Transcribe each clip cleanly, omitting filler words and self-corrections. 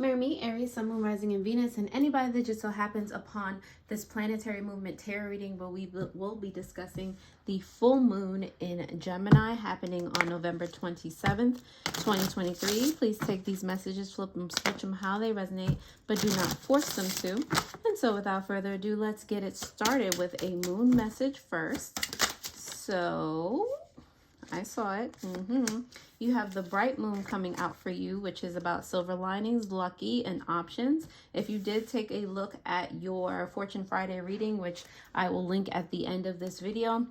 Marry me, Aries, Sun, Moon, Rising, and Venus, and anybody that just so happens upon this planetary movement tarot reading, but we will be discussing the full moon in Gemini happening on November 27th, 2023. Please take these messages, flip them, switch them how they resonate, but do not force them to. And so without further ado, let's get it started with a moon message first. So I saw it. You have the bright moon coming out for you, which is about silver linings, lucky, and options. If you did take a look at your Fortune Friday reading, which I will link at the end of this video,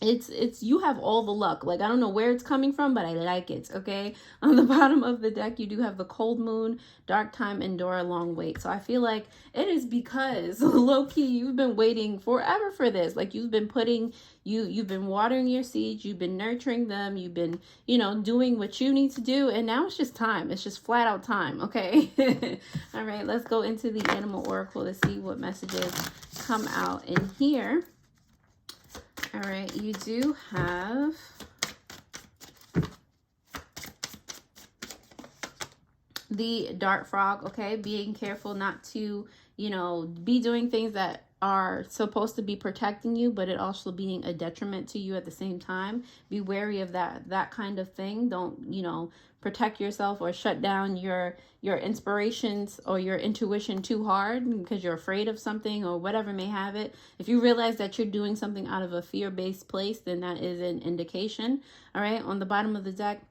it's you have all the luck. Like, I don't know where it's coming from, but I like it. Okay, on the bottom of the deck you do have the cold moon, dark time, endure a long wait. So I feel like it is because low-key you've been waiting forever for this. Like, you've been putting you've been watering your seeds, you've been nurturing them, you've been, you know, doing what you need to do, and now it's just time. It's just flat out time. Okay. All right, let's go into the animal oracle to see what messages come out in here. All right, you do have the dart frog, okay? Being careful not to, you know, be doing things that are supposed to be protecting you, but it also being a detriment to you at the same time. Be wary of that kind of thing. Don't, you know, protect yourself or shut down your inspirations or your intuition too hard because you're afraid of something or whatever may have it. If you realize that you're doing something out of a fear-based place, then that is an indication. All right, on the bottom of the deck,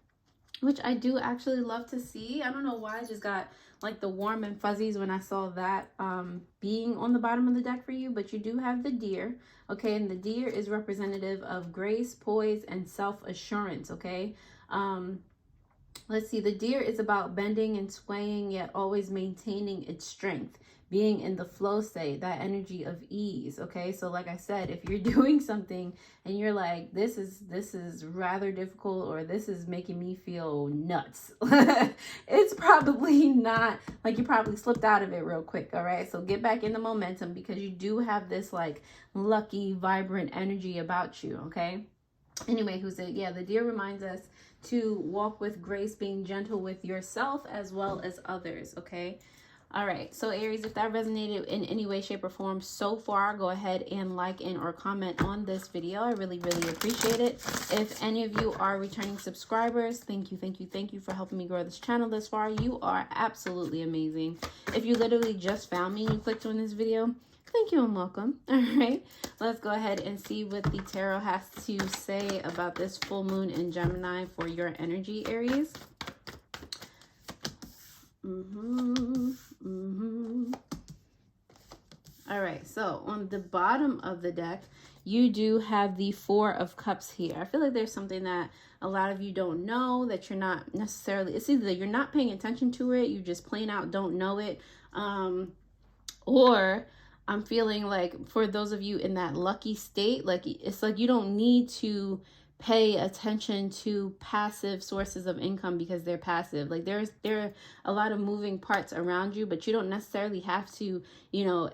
which I do actually love to see. I don't know why I just got like the warm and fuzzies when I saw that being on the bottom of the deck for you, but you do have the deer, okay? And the deer is representative of grace, poise, and self-assurance, okay? Let's see, the deer is about bending and swaying, yet always maintaining its strength, being in the flow state, that energy of ease, okay? So like I said, if you're doing something and you're like, this is rather difficult, or this is making me feel nuts, it's probably not, like, you probably slipped out of it real quick, all right? So get back in the momentum, because you do have this like lucky, vibrant energy about you, okay? Anyway, who said, yeah, the deer reminds us to walk with grace, being gentle with yourself as well as others, okay? All right, so Aries, if that resonated in any way, shape, or form so far, go ahead and like and or comment on this video. I really, really appreciate it. If any of you are returning subscribers, thank you for helping me grow this channel this far. You are absolutely amazing. If you literally just found me and you clicked on this video, thank you and welcome. All right, let's go ahead and see what the tarot has to say about this full moon in Gemini for your energy, Aries. All right, so on the bottom of the deck, you do have the Four of Cups here. I feel like there's something that a lot of you don't know, that you're not necessarily, it's either you're not paying attention to it, you just plain out don't know it, or I'm feeling like for those of you in that lucky state, like it's like you don't need to pay attention to passive sources of income because they're passive. Like there are a lot of moving parts around you, but you don't necessarily have to, you know,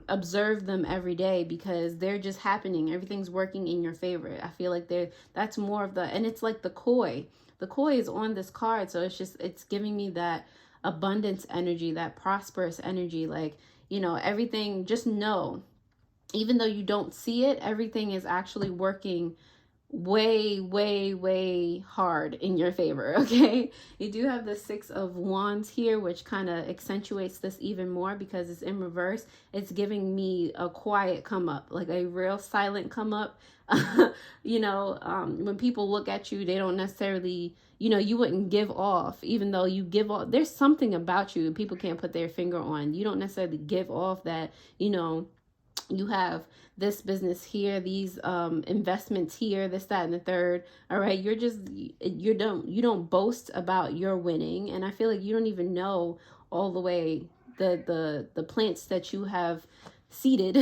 observe them every day because they're just happening. Everything's working in your favor. I feel like that's more of the, and it's like the koi. The koi is on this card, so it's giving me that abundance energy, that prosperous energy. Like, you know, everything, just know, even though you don't see it, everything is actually working way hard in your favor, okay? You do have the Six of Wands here, which kind of accentuates this even more because it's in reverse. It's giving me a quiet come up, like a real silent come up. You know, when people look at you, they don't necessarily, you know, you wouldn't give off, even though you give off, there's something about you people can't put their finger on. You don't necessarily give off that, you know, you have this business here, these investments here, this, that, and the third. All right, you don't boast about your winning, and I feel like you don't even know all the way the plants that you have seeded,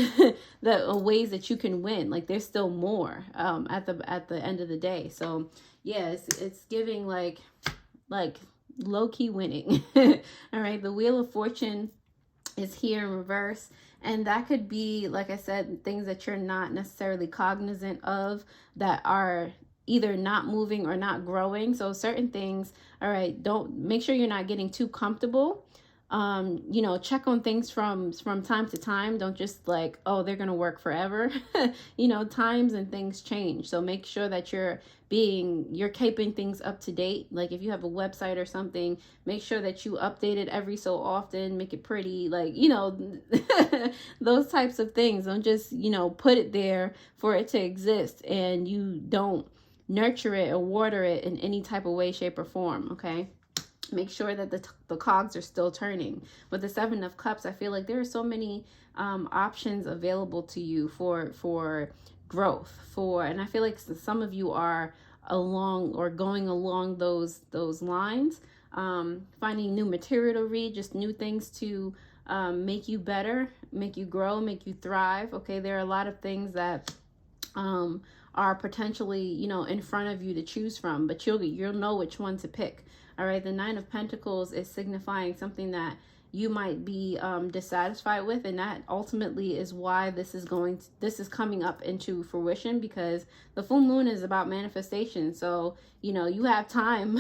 the ways that you can win. Like there's still more at the end of the day. So yeah, it's giving like low-key winning. All right, the Wheel of Fortune is here in reverse, and that could be, like I said, things that you're not necessarily cognizant of that are either not moving or not growing. So certain things, all right, don't, make sure you're not getting too comfortable. You know, check on things from time to time. Don't just like, oh, they're going to work forever. You know, times and things change. So make sure that you're keeping things up to date. Like if you have a website or something, make sure that you update it every so often, make it pretty, like, you know, those types of things. Don't just, you know, put it there for it to exist and you don't nurture it or water it in any type of way, shape, or form. Okay. Make sure that the cogs are still turning. With the Seven of Cups, I feel like there are so many options available to you for growth, and I feel like some of you are along or going along those lines, finding new material to read, just new things to make you better, make you grow, make you thrive. Okay, there are a lot of things that are potentially, you know, in front of you to choose from, but you'll know which one to pick. All right, the Nine of Pentacles is signifying something that you might be dissatisfied with, and that ultimately is why this is coming up into fruition, because the full moon is about manifestation. So, you know, you have time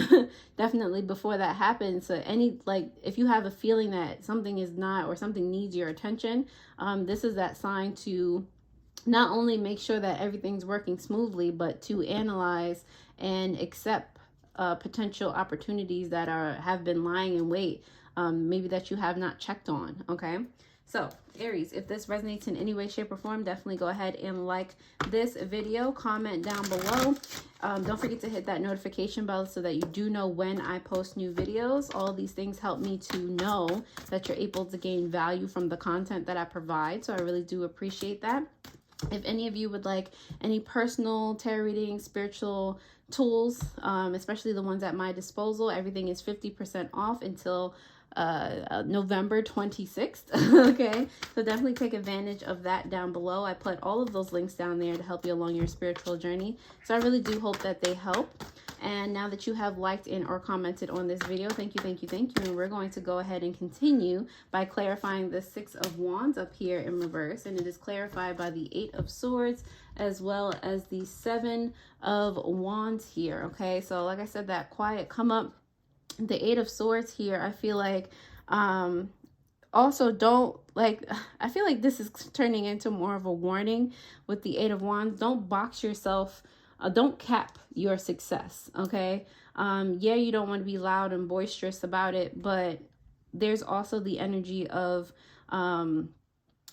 definitely before that happens. So if you have a feeling that something is not, or something needs your attention, this is that sign to not only make sure that everything's working smoothly, but to analyze and accept potential opportunities that have been lying in wait, maybe that you have not checked on. Okay, so Aries, if this resonates in any way, shape, or form, definitely go ahead and like this video, comment down below. Don't forget to hit that notification bell so that you do know when I post new videos. All these things help me to know that you're able to gain value from the content that I provide, so I really do appreciate that. If any of you would like any personal tarot reading, spiritual tools, especially the ones at my disposal, everything is 50% off until November 26th. Okay, so definitely take advantage of that down below. I put all of those links down there to help you along your spiritual journey. So I really do hope that they help. And now that you have liked and or commented on this video, thank you, thank you, thank you. And we're going to go ahead and continue by clarifying the Six of Wands up here in reverse. And it is clarified by the Eight of Swords as well as the Seven of Wands here. Okay, so like I said, that quiet come up, the Eight of Swords here, I feel like also don't, like, I feel like this is turning into more of a warning with the Eight of Wands. Don't box yourself. Don't cap your success, okay? Yeah, you don't want to be loud and boisterous about it, but there's also the energy of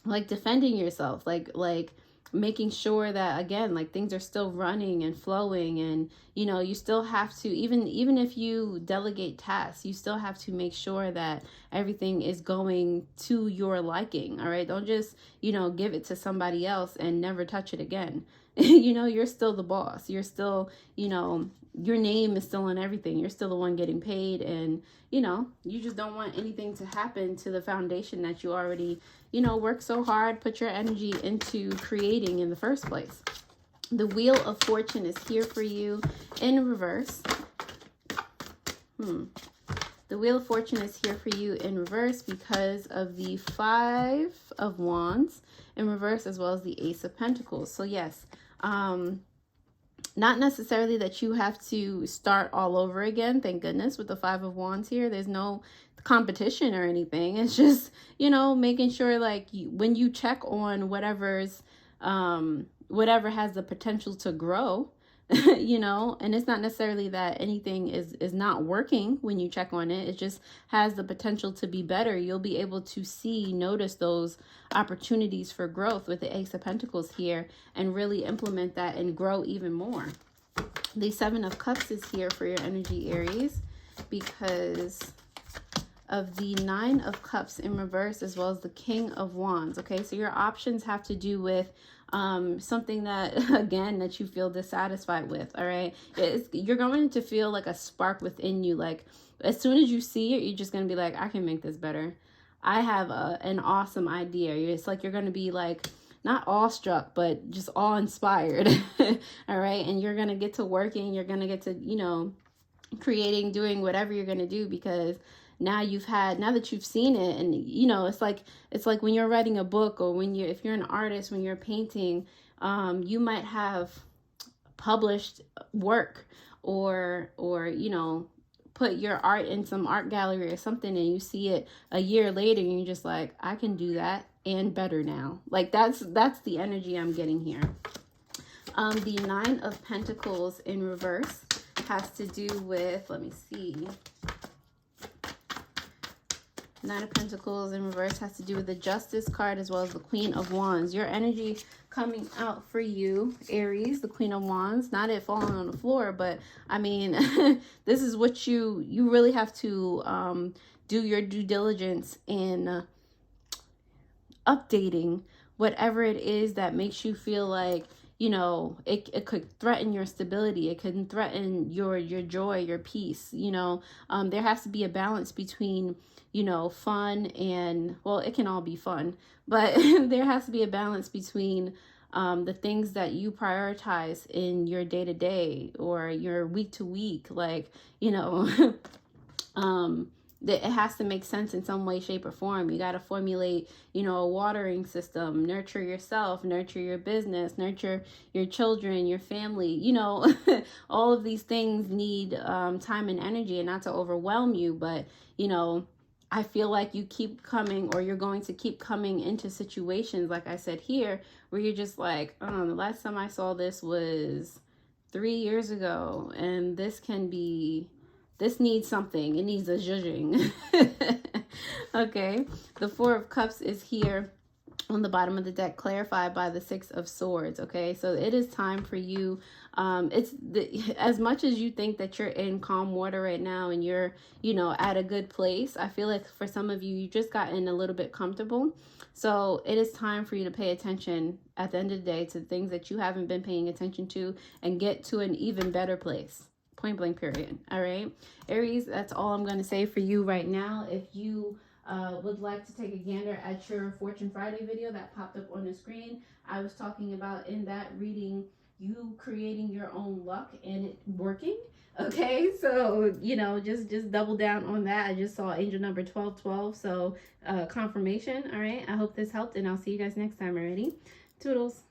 like defending yourself, like making sure that, again, like things are still running and flowing, and you know, you still have to, even if you delegate tasks, you still have to make sure that everything is going to your liking. All right, don't just, you know, give it to somebody else and never touch it again. You know, you're still the boss. You're still, you know, your name is still on everything. You're still the one getting paid, and you know, you just don't want anything to happen to the foundation that you already, you know, work so hard, put your energy into creating in the first place. The Wheel of Fortune is here for you in reverse. The Wheel of Fortune is here for you in reverse because of the Five of Wands in reverse, as well as the Ace of Pentacles. So yes, not necessarily that you have to start all over again, thank goodness, with the Five of Wands here. There's no competition or anything. It's just, you know, making sure, like, when you check on whatever's whatever has the potential to grow, you know, and it's not necessarily that anything is not working when you check on it. It just has the potential to be better. You'll be able to notice those opportunities for growth with the Ace of Pentacles here and really implement that and grow even more. The Seven of Cups is here for your energy, Aries, because of the Nine of Cups in reverse, as well as the King of Wands. Okay, so your options have to do with something that, again, that you feel dissatisfied with. All right, you're going to feel like a spark within you. Like as soon as you see it, you're just going to be like, I can make this better. I have an awesome idea. It's like you're going to be like, not awestruck, but just awe-inspired. All right, and you're going to get to working. You're going to get to, you know, creating, doing whatever you're going to do, because now that you've seen it. And you know, it's like when you're writing a book, or if you're an artist, when you're painting, you might have published work, or you know, put your art in some art gallery or something, and you see it a year later and you're just like, I can do that and better now. Like that's the energy I'm getting here. The Nine of Pentacles in reverse has to do with, let me see. Nine of Pentacles in reverse has to do with the Justice card as well as the Queen of Wands. Your energy coming out for you, Aries, the Queen of Wands. Not it falling on the floor, but I mean, this is what you really have to do your due diligence in updating whatever it is that makes you feel like, you know, it could threaten your stability. It can threaten your joy, your peace. You know, there has to be a balance between, you know, fun and, well, it can all be fun, but there has to be a balance between the things that you prioritize in your day-to-day or your week-to-week. Like, you know, that it has to make sense in some way, shape, or form. You got to formulate, you know, a watering system, nurture yourself, nurture your business, nurture your children, your family. You know, all of these things need time and energy, and not to overwhelm you, but, you know, I feel like you keep coming, or you're going to keep coming into situations, like I said here, where you're just like, oh, the last time I saw this was 3 years ago, and this needs something. It needs a zhuzhing. Okay. The Four of Cups is here on the bottom of the deck, clarified by the Six of Swords. Okay. So it is time for you. As much as you think that you're in calm water right now and you're, you know, at a good place, I feel like for some of you, you just gotten a little bit comfortable. So it is time for you to pay attention at the end of the day to things that you haven't been paying attention to and get to an even better place. Point blank, period. All right, Aries, that's all I'm going to say for you right now. If you would like to take a gander at your Fortune Friday video that popped up on the screen, I was talking about in that reading you creating your own luck and it working. Okay, so, you know, just double down on that. I just saw angel number 1212, so confirmation. All right, I hope this helped, and I'll see you guys next time. Already, toodles.